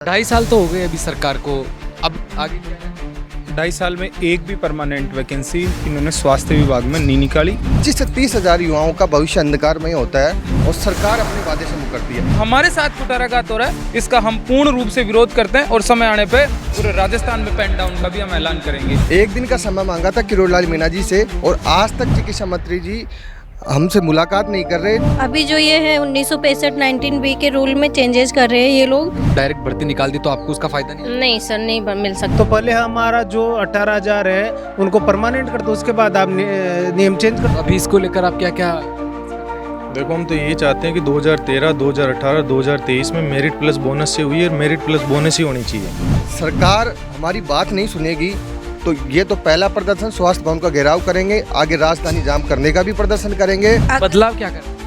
2.5 साल तो हो गए अभी सरकार को, अब आगे क्या है? 2.5 साल में एक भी परमानेंट वैकेंसी इन्होंने स्वास्थ्य विभाग में नहीं निकाली। 25 से 30 हजार युवाओं का भविष्य अंधकारमय होता है और सरकार अपने वादे से मुकरती है। हमारे साथ कुटाराघात हो रहा है, इसका हम पूर्ण रूप से विरोध करते हैं और समय आने पे पूरे राजस्थान में पेन डाउन का भी हम ऐलान करेंगे। एक दिन का समय मांगा था किरोड़ीलाल मीणा जी से और आज तक चिकित्सा मंत्री जी हमसे मुलाकात नहीं कर रहे। अभी जो ये है 1965 19B के रूल में चेंजेस कर रहे हैं ये लोग। डायरेक्ट भर्ती निकाल दी तो आपको उसका फायदा नहीं? नहीं सर, नहीं मिल सकता। तो पहले हमारा जो 18,000 है उनको परमानेंट कर दो, उसके बाद आप नियम चेंज कर। अभी इसको लेकर आप क्या क्या? देखो, हम तो ये चाहते हैं कि 2013, 2018, 2023 में मेरिट प्लस बोनस से हुई है, मेरिट प्लस बोनस ही होनी चाहिए। सरकार हमारी बात नहीं सुनेगी तो ये तो पहला प्रदर्शन स्वास्थ्य भवन का घेराव करेंगे, आगे राजधानी जाम करने का भी प्रदर्शन करेंगे। बदलाव क्या करें?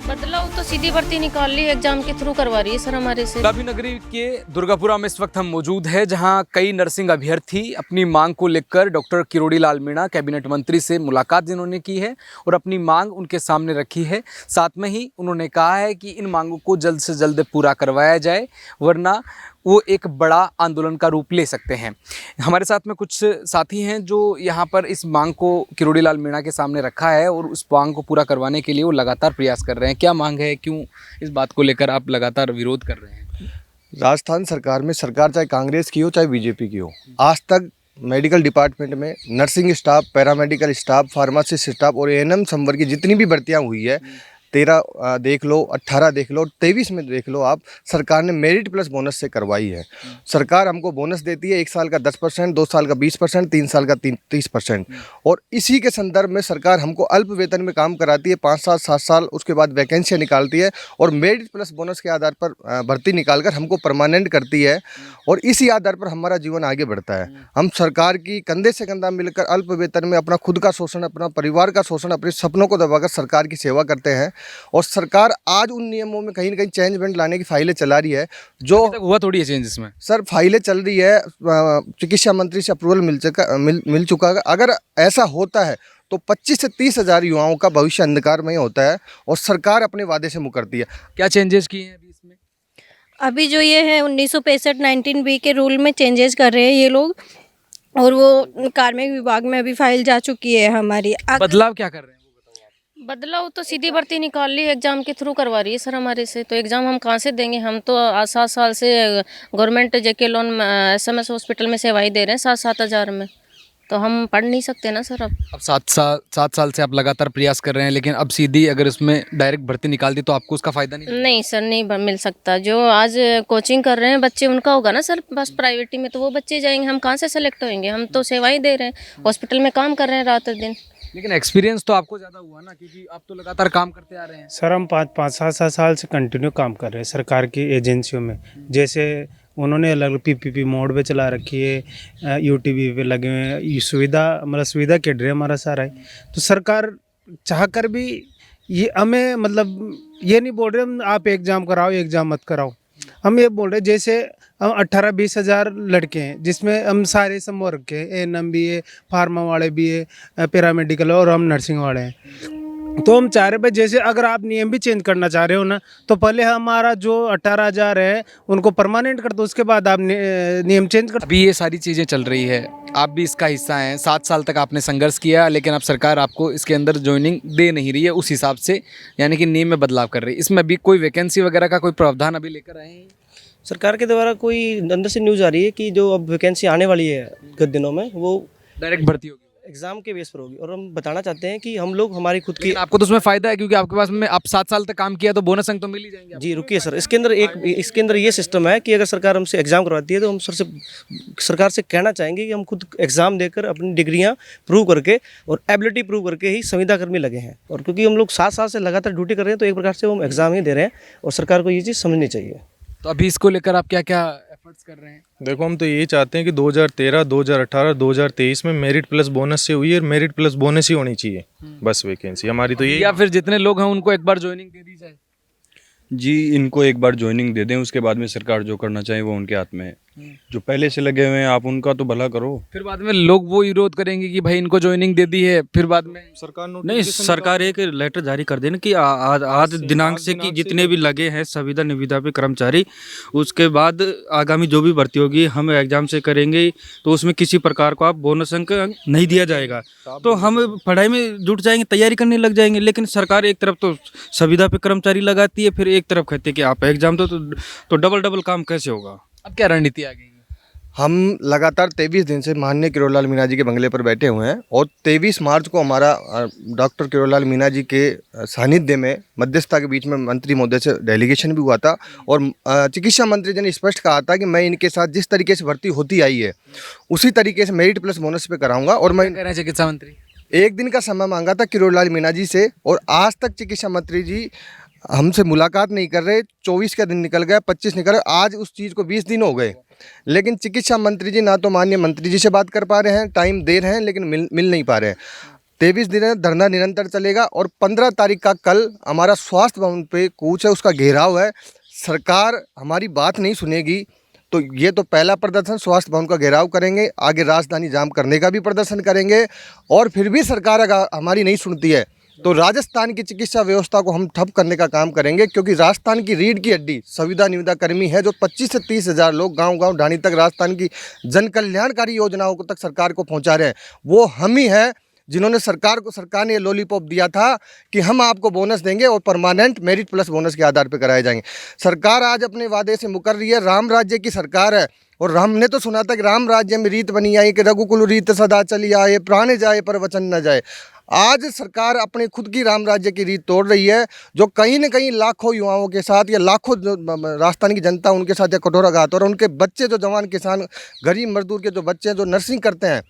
बदलाव तो सीधी भर्ती निकाल ली, एग्जाम के थ्रू करवा रही है सर हमारे से। गाभी नगरी के दुर्गापुरा में इस वक्त हम मौजूद हैं, जहां कई नर्सिंग अभ्यर्थी अपनी मांग को लेकर डॉक्टर किरोड़ीलाल मीणा कैबिनेट मंत्री से मुलाकात जिन्होंने की है और अपनी मांग उनके सामने रखी है। साथ में ही उन्होंने कहा है कि इन मांगों को जल्द से जल्द पूरा करवाया जाए, वरना वो एक बड़ा आंदोलन का रूप ले सकते हैं। हमारे साथ में कुछ साथी हैं जो यहाँ पर इस मांग को किरोड़ीलाल मीणा के सामने रखा है और उस मांग को पूरा करवाने के लिए वो लगातार प्रयास कर रहे हैं। क्या मांग है, क्यों इस बात को लेकर आप लगातार विरोध कर रहे हैं? राजस्थान सरकार में सरकार चाहे कांग्रेस की हो चाहे बीजेपी की हो, आज तक मेडिकल डिपार्टमेंट में nursing staff, paramedical staff, pharmacist staff और एएनएम संवर्ग की जितनी भी भर्तियां हुई है, 13 देख लो, 18 देख लो, 23 में देख लो आप, सरकार ने मेरिट प्लस बोनस से करवाई है। सरकार हमको बोनस देती है 1 साल का 10%, 2 साल का 20%, 3 साल का 30%। और इसी के संदर्भ में सरकार हमको अल्प वेतन में काम कराती है 5 साल 7 साल, उसके बाद वैकेंसियाँ निकालती है और मेरिट प्लस बोनस के आधार पर भर्ती निकालकर हमको परमानेंट करती है और इसी आधार पर हमारा जीवन आगे बढ़ता है। हम सरकार की कंधे से कंधा मिलकर अल्प वेतन में अपना खुद का शोषण, अपना परिवार का शोषण, अपने सपनों को दबाकर सरकार की सेवा करते हैं। और सरकार आज उन नियमों में कहीं ना कहीं चेंजमेंट लाने की फाइलें चला रही है। जो हुआ थोड़ी है चेंज इसमें? सर फाइलें चल रही है, चिकित्सा मंत्री से अप्रूवल मिल चुका है। अगर ऐसा होता है तो 25 से 30 हजार युवाओं का भविष्य अंधकारमय होता है और सरकार अपने वादे से मुकरती है। क्या चेंजेस किए हैं अभी इसमें? अभी जो ये है 1965 19B के रूल में चेंजेस कर रहे हैं ये लोग और वो कार्मिक विभाग में अभी फाइल जा चुकी है हमारी। बदलाव क्या कर रहे हैं? बदलाव तो सीधी भर्ती निकाल ली, एग्जाम के थ्रू करवा रही है सर हमारे से। तो एग्जाम हम कहाँ से देंगे? हम तो 7 साल से गवर्नमेंट जेके लोन SMS हॉस्पिटल में सेवाएं दे रहे हैं 7-7 हज़ार में, तो हम पढ़ नहीं सकते ना सर। अब 7 साल से आप लगातार प्रयास कर रहे हैं, लेकिन अब सीधी अगर इसमें डायरेक्ट भर्ती निकाल दी तो आपको उसका फायदा नहीं? नहीं सर, नहीं मिल सकता। जो आज कोचिंग कर रहे हैं बच्चे उनका होगा ना सर, बस प्राइवेटी में तो वो बच्चे जाएंगे, हम कहाँ से सेलेक्ट होंगे? हम तो सेवाएं दे रहे हैं, हॉस्पिटल में काम कर रहे हैं रात दिन। लेकिन एक्सपीरियंस तो आपको ज़्यादा हुआ ना, क्योंकि आप तो लगातार काम करते आ रहे हैं। सर, हम 5-7 साल से कंटिन्यू काम कर रहे हैं सरकार की एजेंसियों में। जैसे उन्होंने अलग PPP मोड पे चला रखी है, UTV पे लगे हुए हैं, ये सुविधा मतलब सुविधा के ड्रे हमारा सारा है। तो सरकार चाह कर भी ये हमें मतलब ये नहीं बोल रहे आप एग्ज़ाम कराओ, एग्ज़ाम मत कराओ। हम ये बोल रहे जैसे हम 18-20 हज़ार लड़के हैं जिसमें हम सारे समूह रखे हैं, ANM भी है, फार्मा वाले भी है, पैरामेडिकल और हम नर्सिंग वाले हैं। तो हम चाह रहे भाई जैसे अगर आप नियम भी चेंज करना चाह रहे हो ना, तो पहले हमारा जो 18,000 है उनको परमानेंट कर दो, उसके बाद आप नियम चेंज कर। अभी ये सारी चीज़ें चल रही है, आप भी इसका हिस्सा हैं। 7 साल तक आपने संघर्ष किया, लेकिन अब सरकार आपको इसके अंदर ज्वाइनिंग दे नहीं रही है उस हिसाब से, यानी कि नियम में बदलाव कर रही है। इसमें भी कोई वैकेंसी वगैरह का कोई प्रावधान अभी लेकर आए हैं? सरकार के द्वारा कोई अंदर से न्यूज़ आ रही है कि जो अब वैकेंसी आने वाली है कुछ दिनों में, वो डायरेक्ट भर्ती होगी, एग्जाम के बेस पर होगी। और हम बताना चाहते हैं कि हम लोग हमारी खुद की, लेकिन आपको तो उसमें फ़ायदा है क्योंकि आपके पास में आप 7 साल तक काम किया तो बोनस अंक तो मिल ही जाएंगे आपको। जी रुकिए सर, इसके अंदर ये सिस्टम है कि अगर सरकार हमसे एग्जाम करवाती है तो हम सरकार से कहना चाहेंगे कि हम खुद एग्जाम देकर अपनी डिग्रियां प्रूव करके और एबिलिटी प्रूव करके ही संविदा कर्मी लगे हैं। और क्योंकि हम लोग 7 साल से लगातार ड्यूटी कर रहे हैं, तो एक प्रकार से हम एग्जाम ही दे रहे हैं और सरकार को ये चीज़ समझनी चाहिए। तो अभी इसको लेकर आप क्या क्या एफर्ट्स कर रहे हैं? देखो, हम तो ये चाहते हैं कि 2013, 2018, 2023 में मेरिट प्लस बोनस से हुई है, मेरिट प्लस बोनस ही होनी चाहिए बस वैकेंसी हमारी तो ये। या फिर जितने लोग हैं उनको एक बार ज्वाइनिंग दे दी जाए? जी, इनको एक बार ज्वाइनिंग दे दें, उसके बाद में सरकार जो करना चाहे वो उनके हाथ में है। जो पहले से लगे हुए हैं आप उनका तो भला करो। फिर बाद में लोग वो विरोध करेंगे कि भाई इनको ज्वाइनिंग दे दी है, फिर बाद में सरकार नहीं, सरकार एक लेटर जारी कर देना कि आज दिनांक से कि जितने भी लगे हैं संविदा निविदा पे कर्मचारी, उसके बाद आगामी जो भी भर्ती होगी हम एग्जाम से करेंगे, तो उसमें किसी प्रकार को आप बोनस अंक नहीं दिया जाएगा। तो हम पढ़ाई में जुट जाएंगे, तैयारी करने लग जाएंगे। लेकिन सरकार एक तरफ तो संविदा पे कर्मचारी लगाती है, फिर एक तरफ कहते हैं कि आप एग्जाम तो डबल काम कैसे होगा। अब क्या रणनीति आ गई? हम लगातार 23 दिन से माननीय किरोड़ीलाल मीणा जी के बंगले पर बैठे हुए हैं और 23 मार्च को हमारा डॉक्टर किरोड़ीलाल मीणा जी के सानिध्य में मध्यस्थता के बीच में मंत्री महोदय से डेलीगेशन भी हुआ था और चिकित्सा मंत्री जी ने स्पष्ट कहा था कि मैं इनके साथ जिस तरीके से भर्ती होती आई है उसी तरीके से मेरिट प्लस बोनस पे कराऊंगा। और मैं कह रहे हैं चिकित्सा मंत्री, एक दिन का समय मांगा था किरोड़ीलाल मीणा जी से और आज तक चिकित्सा मंत्री जी हमसे मुलाकात नहीं कर रहे। 24 का दिन निकल गया, 25 निकल गया, आज उस चीज़ को 20 दिन हो गए, लेकिन चिकित्सा मंत्री जी ना तो माननीय मंत्री जी से बात कर पा रहे हैं, टाइम दे रहे हैं लेकिन मिल नहीं पा रहे हैं। 23 दिन धरना निरंतर चलेगा और 15 तारीख का कल हमारा स्वास्थ्य भवन पे कूच है, उसका घेराव है। सरकार हमारी बात नहीं सुनेगी तो ये तो पहला प्रदर्शन, स्वास्थ्य भवन का घेराव करेंगे, आगे राजधानी जाम करने का भी प्रदर्शन करेंगे और फिर भी सरकार अगर हमारी नहीं सुनती है तो राजस्थान की चिकित्सा व्यवस्था को हम ठप करने का काम करेंगे। क्योंकि राजस्थान की रीढ़ की हड्डी संविदा निविदा कर्मी है, जो 25 से 30 हज़ार लोग गांव-गांव ढाणी तक राजस्थान की जन कल्याणकारी योजनाओं को तक सरकार को पहुंचा रहे हैं। वो हम ही है जिन्होंने सरकार ने ये लॉलीपॉप दिया था कि हम आपको बोनस देंगे और परमानेंट मेरिट प्लस बोनस के आधार पर कराए जाएंगे। सरकार आज अपने वादे से मुकर रही है। राम राज्य की सरकार है और हमने तो सुना था कि राम राज्य में रीत बनी आई कि रघुकुल रीत सदा चली आए, प्राण जाए पर वचन न जाए। आज सरकार अपने खुद की राम राज्य की रीत तोड़ रही है, जो कहीं न कहीं लाखों युवाओं के साथ या लाखों राजस्थान की जनता उनके साथ या कठोराघात, और उनके बच्चे जो जवान किसान गरीब मजदूर के जो बच्चे हैं जो नर्सिंग करते हैं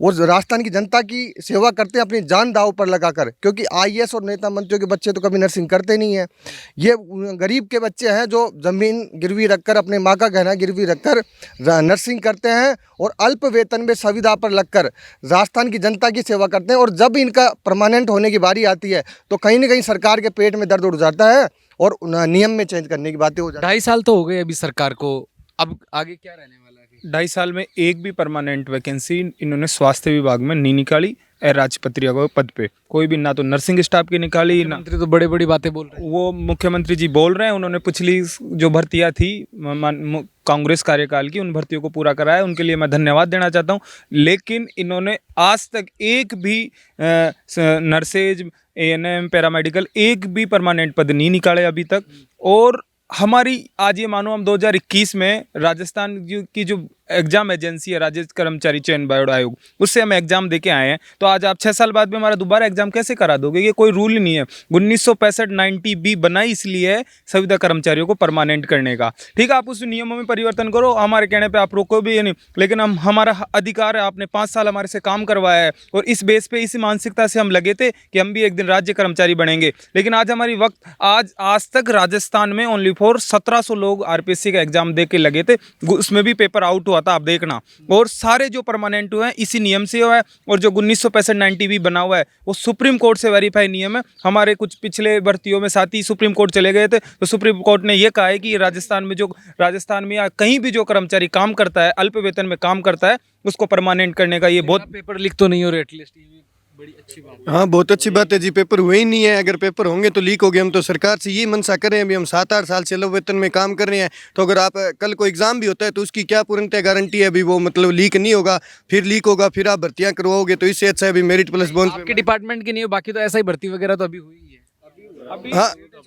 वो राजस्थान की जनता की सेवा करते हैं अपनी जान दांव पर लगाकर। क्योंकि आईएएस और नेता मंत्रियों के बच्चे तो कभी नर्सिंग करते नहीं हैं। ये गरीब के बच्चे हैं जो ज़मीन गिरवी रखकर, अपने माँ का गहना गिरवी रखकर नर्सिंग करते हैं और अल्प वेतन में संविदा पर लगकर राजस्थान की जनता की सेवा करते हैं। और जब इनका परमानेंट होने की बारी आती है तो कहीं ना कहीं सरकार के पेट में दर्द उठ जाता है और नियम में चेंज करने की बातें हो जाती है। 2.5 साल तो हो गए अभी सरकार को, अब आगे क्या रहने वाला है? 2.5 साल में एक भी परमानेंट वैकेंसी इन्होंने स्वास्थ्य विभाग में नहीं निकाली। राजपत्रिया को पद पे कोई भी, ना तो नर्सिंग स्टाफ की निकाली, ना मंत्री तो बड़े बड़ी बातें बोल रहे हैं। वो मुख्यमंत्री जी बोल रहे हैं। उन्होंने पिछली जो भर्तियां थी कांग्रेस कार्यकाल की, उन भर्तियों को पूरा कराया, उनके लिए मैं धन्यवाद देना चाहता हूं। लेकिन इन्होंने आज तक एक भी नर्सेज, एएनएम, पैरामेडिकल एक भी परमानेंट पद नहीं निकाले अभी तक। और हमारी आज ये मानो हम 2021 में राजस्थान की जो एग्जाम एजेंसी है, राज्य कर्मचारी चयन बोर्ड आयोग, उससे हम एग्जाम देके आए हैं। तो आज आप 6 साल बाद में हमारा दोबारा एग्जाम कैसे करा दोगे? ये कोई रूल ही नहीं है। 1965 90B बनाई इसलिए है संविदा कर्मचारियों को परमानेंट करने का। ठीक है, आप उस नियमों में परिवर्तन करो, हमारे कहने पे आप रोको भी नहीं, लेकिन हमारा अधिकार है। आपने 5 साल हमारे से काम करवाया है और इस बेस पे, इसी मानसिकता से हम लगे थे कि हम भी एक दिन राज्य कर्मचारी बनेंगे। लेकिन आज हमारी वक्त आज तक राजस्थान में ओनली फॉर 1700 लोग आरपीएससी का एग्जाम दे के लगे थे, उसमें भी पेपर आउट हुआ था, आप देखना। और सारे जो परमानेंट हुए हैं इसी नियम से हुआ है। और जो 1965 90B बना हुआ है वो सुप्रीम कोर्ट से वेरीफाई नियम है। हमारे कुछ पिछले भर्तियों में साथी सुप्रीम कोर्ट चले गए थे, तो सुप्रीम कोर्ट ने ये कहा है कि राजस्थान में या कहीं भी जो कर्मचारी काम करता है, अल्प वेतन में काम करता है, उसको परमानेंट करने का ये बहुत पेपर लीक तो नहीं हो रहे एटलीस्ट, बड़ी अच्छी बात है। हाँ, बहुत अच्छी बात है जी। पेपर हुए ही नहीं है, अगर पेपर होंगे तो लीक हो गए। हम तो सरकार से ये मनसा कर रहे हैं, अभी हम 7-8 साल से अल्प वेतन में काम कर रहे हैं, तो अगर आप कल को एग्जाम भी होता है तो उसकी क्या पूर्णतः गारंटी है? अभी वो मतलब लीक नहीं होगा, फिर लीक होगा, फिर आप भर्तियां करवाओगे, तो इससे अच्छा है अभी मेरिट प्लस बोनस। आपके डिपार्टमेंट की नहीं हो, बाकी तो ऐसा ही भर्ती वगैरह तो अभी हुई है।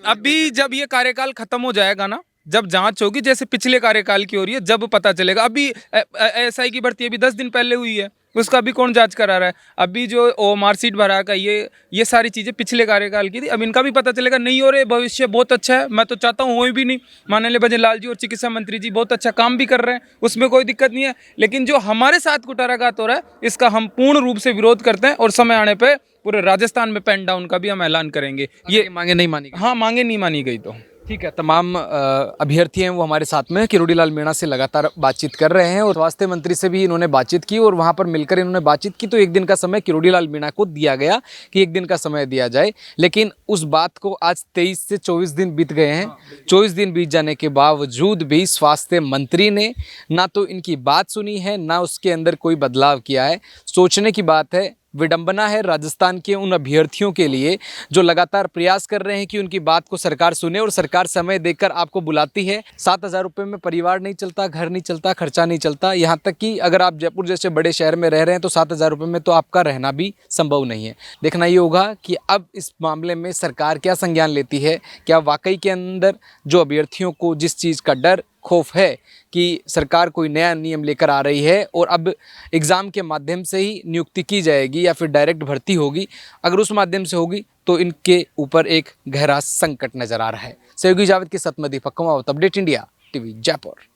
अभी जब ये कार्यकाल खत्म हो जाएगा ना, जब जांच होगी जैसे पिछले कार्यकाल की हो रही है, जब पता चलेगा। अभी एसआई की भर्ती अभी 10 दिन पहले हुई है, उसका भी कौन जांच करा रहा है? अभी जो ओएमआर सीट भरा का ये सारी चीज़ें पिछले कार्यकाल की थी। अब इनका भी पता चलेगा। नहीं हो रहे, भविष्य बहुत अच्छा है, मैं तो चाहता हूँ हो भी नहीं। माननीय भजन लाल जी और चिकित्सा मंत्री जी बहुत अच्छा काम भी कर रहे हैं, उसमें कोई दिक्कत नहीं है। लेकिन जो हमारे साथ कुटाराघात हो रहा है, इसका हम पूर्ण रूप से विरोध करते हैं और समय आने पर पूरे राजस्थान में पेन डाउन का भी हम ऐलान करेंगे। ये मांगे नहीं मानी गई। हाँ, मांगे नहीं मानी गई तो ठीक है, तमाम अभ्यर्थी हैं वो हमारे साथ में किरोड़ी लाल मीणा से लगातार बातचीत कर रहे हैं और स्वास्थ्य मंत्री से भी इन्होंने बातचीत की और वहाँ पर मिलकर इन्होंने बातचीत की। तो एक दिन का समय किरोड़ी लाल मीणा को दिया गया कि एक दिन का समय दिया जाए, लेकिन उस बात को आज 23 से 24 दिन बीत गए हैं। 24 दिन बीत जाने के बावजूद भी स्वास्थ्य मंत्री ने ना तो इनकी बात सुनी है, ना उसके अंदर कोई बदलाव किया है। सोचने की बात है, विडंबना है राजस्थान के उन अभ्यर्थियों के लिए जो लगातार प्रयास कर रहे हैं कि उनकी बात को सरकार सुने और सरकार समय देकर आपको बुलाती है। 7,000 रुपये में परिवार नहीं चलता, घर नहीं चलता, खर्चा नहीं चलता। यहाँ तक कि अगर आप जयपुर जैसे बड़े शहर में रह रहे हैं तो 7,000 रुपये में तो आपका रहना भी संभव नहीं है। देखना ये होगा कि अब इस मामले में सरकार क्या संज्ञान लेती है। क्या वाकई के अंदर जो अभ्यर्थियों को जिस चीज़ का डर खौफ है कि सरकार कोई नया नियम लेकर आ रही है और अब एग्ज़ाम के माध्यम से ही नियुक्ति की जाएगी या फिर डायरेक्ट भर्ती होगी, अगर उस माध्यम से होगी तो इनके ऊपर एक गहरा संकट नज़र आ रहा है। सहयोगी जावेद के साथ मैं Deepak Kumawat, update India TV Jaipur.